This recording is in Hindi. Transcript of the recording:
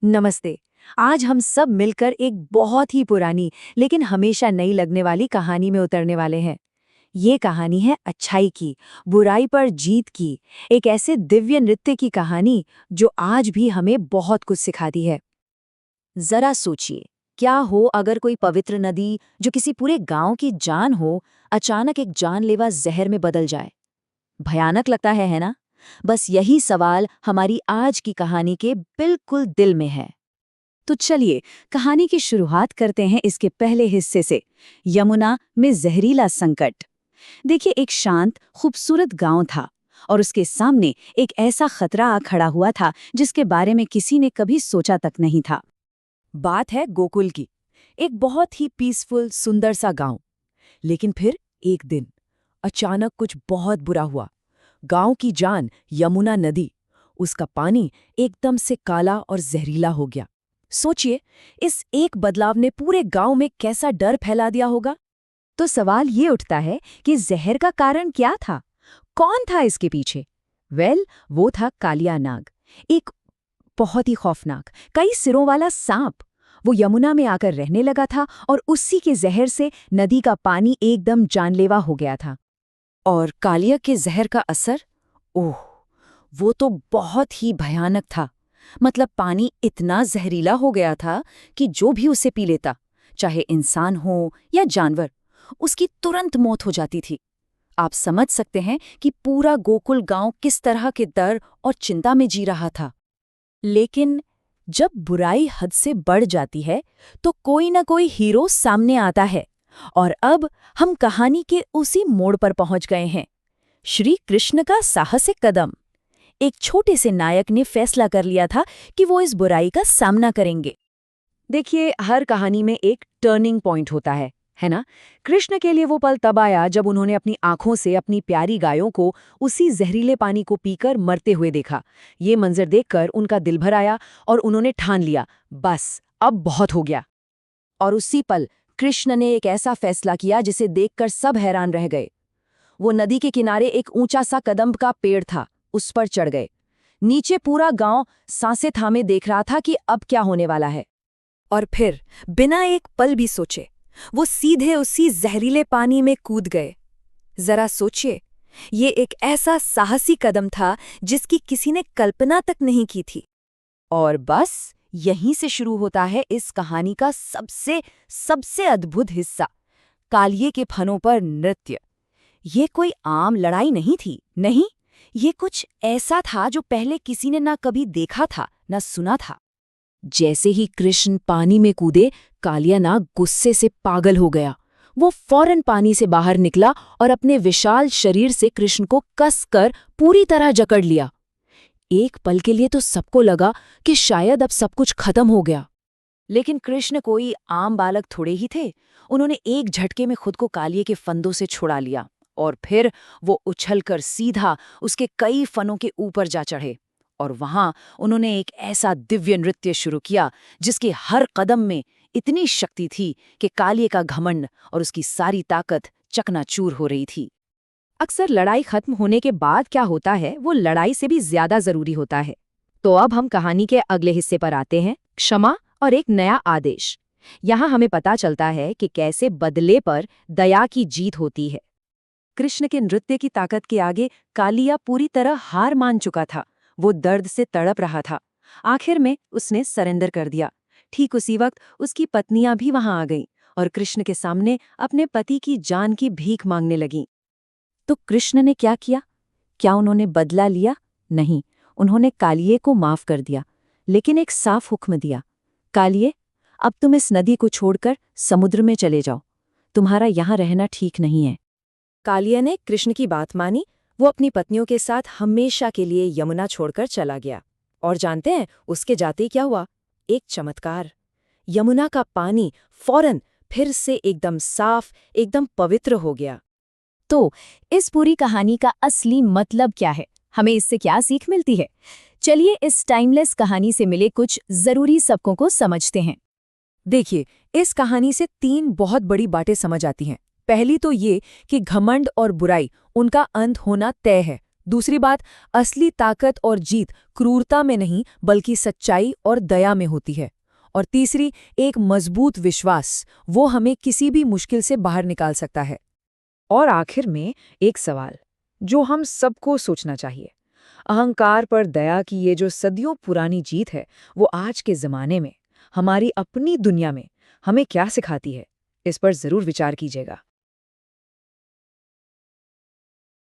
नमस्ते। आज हम सब मिलकर एक बहुत ही पुरानी लेकिन हमेशा नई लगने वाली कहानी में उतरने वाले हैं। ये कहानी है अच्छाई की, बुराई पर जीत की, एक ऐसे दिव्य नृत्य की कहानी जो आज भी हमें बहुत कुछ सिखाती है। जरा सोचिए, क्या हो अगर कोई पवित्र नदी जो किसी पूरे गांव की जान हो, अचानक एक जानलेवा जहर में बदल जाए। भयानक लगता है ना? बस यही सवाल हमारी आज की कहानी के बिल्कुल दिल में है। तो चलिए कहानी की शुरुआत करते हैं इसके पहले हिस्से से, यमुना में जहरीला संकट। देखिए, एक शांत खूबसूरत गांव था और उसके सामने एक ऐसा खतरा आ खड़ा हुआ था जिसके बारे में किसी ने कभी सोचा तक नहीं था। बात है गोकुल की, एक बहुत ही पीसफुल सुंदर सा गांव। लेकिन फिर एक दिन अचानक कुछ बहुत बुरा हुआ। गांव की जान यमुना नदी, उसका पानी एकदम से काला और जहरीला हो गया। सोचिए, इस एक बदलाव ने पूरे गांव में कैसा डर फैला दिया होगा। तो सवाल ये उठता है कि जहर का कारण क्या था? कौन था इसके पीछे? वो था कालिया नाग, एक बहुत ही खौफनाक, कई सिरों वाला सांप। वो यमुना में आकर रहने लगा था और उसी के जहर से नदी का पानी एकदम जानलेवा हो गया था। और कालिया के जहर का असर, ओह, वो तो बहुत ही भयानक था। मतलब पानी इतना जहरीला हो गया था कि जो भी उसे पी लेता, चाहे इंसान हो या जानवर, उसकी तुरंत मौत हो जाती थी। आप समझ सकते हैं कि पूरा गोकुल गांव किस तरह के डर और चिंता में जी रहा था। लेकिन जब बुराई हद से बढ़ जाती है तो कोई ना कोई हीरो सामने आता है। और अब हम कहानी के उसी मोड़ पर पहुंच गए हैं। श्री कृष्ण का साहसिक कदम। एक छोटे से नायक ने फैसला कर लिया था कि वो इस बुराई का सामना करेंगे। देखिए, हर कहानी में एक टर्निंग पॉइंट होता है ना? कृष्ण के लिए वो पल तब आया जब उन्होंने अपनी आंखों से अपनी प्यारी गायों को उसी जहरीले पानी को पीकर मरते हुए देखा। ये मंजर देखकर उनका दिल भर आया और उन्होंने ठान लिया, बस अब बहुत हो गया। और उसी पल कृष्ण ने एक ऐसा फैसला किया जिसे देखकर सब हैरान रह गए। वो नदी के किनारे एक ऊंचा सा कदम्ब का पेड़ था, उस पर चढ़ गए। नीचे पूरा गांव सांसें थामे देख रहा था कि अब क्या होने वाला है। और फिर बिना एक पल भी सोचे वो सीधे उसी जहरीले पानी में कूद गए। जरा सोचिए, ये एक ऐसा साहसी कदम था जिसकी किसी ने कल्पना तक नहीं की थी। और बस यहीं से शुरू होता है इस कहानी का सबसे सबसे अद्भुत हिस्सा, कालिये के फनों पर नृत्य। ये कोई आम लड़ाई नहीं थी, नहीं, ये कुछ ऐसा था जो पहले किसी ने ना कभी देखा था, ना सुना था। जैसे ही कृष्ण पानी में कूदे, कालिया नाग गुस्से से पागल हो गया। वो फौरन पानी से बाहर निकला और अपने विशाल शरीर से कृष्ण को कसकर पूरी तरह जकड़ लिया। एक पल के लिए तो सबको लगा कि शायद अब सब कुछ खत्म हो गया। लेकिन कृष्ण कोई आम बालक थोड़े ही थे। उन्होंने एक झटके में खुद को कालिये के फंदों से छुड़ा लिया और फिर वो उछलकर सीधा उसके कई फनों के ऊपर जा चढ़े। और वहां उन्होंने एक ऐसा दिव्य नृत्य शुरू किया जिसके हर कदम में इतनी शक्ति थी कि कालिये का घमंड और उसकी सारी ताकत चकनाचूर हो रही थी। अक्सर लड़ाई खत्म होने के बाद क्या होता है, वो लड़ाई से भी ज्यादा जरूरी होता है। तो अब हम कहानी के अगले हिस्से पर आते हैं, क्षमा और एक नया आदेश। यहाँ हमें पता चलता है कि कैसे बदले पर दया की जीत होती है। कृष्ण के नृत्य की ताकत के आगे कालिया पूरी तरह हार मान चुका था। वो दर्द से तड़प रहा था। आखिर में उसने सरेंडर कर दिया। ठीक उसी वक्त उसकी पत्नियां भी वहां आ गईं और कृष्ण के सामने अपने पति की जान की भीख मांगने लगीं। तो कृष्ण ने क्या किया? क्या उन्होंने बदला लिया? नहीं, उन्होंने कालिये को माफ कर दिया, लेकिन एक साफ हुक्म दिया, कालिये, अब तुम इस नदी को छोड़कर समुद्र में चले जाओ। तुम्हारा यहाँ रहना ठीक नहीं है। कालिया ने कृष्ण की बात मानी। वो अपनी पत्नियों के साथ हमेशा के लिए यमुना छोड़कर चला गया। और जानते हैं उसके जाते क्या हुआ? एक चमत्कार। यमुना का पानी फौरन फिर से एकदम साफ, एकदम पवित्र हो गया। तो इस पूरी कहानी का असली मतलब क्या है? हमें इससे क्या सीख मिलती है? चलिए इस टाइमलेस कहानी से मिले कुछ जरूरी सबकों को समझते हैं। देखिए, इस कहानी से 3 बहुत बड़ी बातें समझ आती हैं। पहली तो ये कि घमंड और बुराई, उनका अंत होना तय है। दूसरी बात, असली ताकत और जीत क्रूरता में नहीं बल्कि सच्चाई और दया में होती है। और तीसरी, एक मजबूत विश्वास, वो हमें किसी भी मुश्किल से बाहर निकाल सकता है। और आखिर में एक सवाल जो हम सबको सोचना चाहिए, अहंकार पर दया की ये जो सदियों पुरानी जीत है, वो आज के ज़माने में, हमारी अपनी दुनिया में हमें क्या सिखाती है? इस पर ज़रूर विचार कीजिएगा।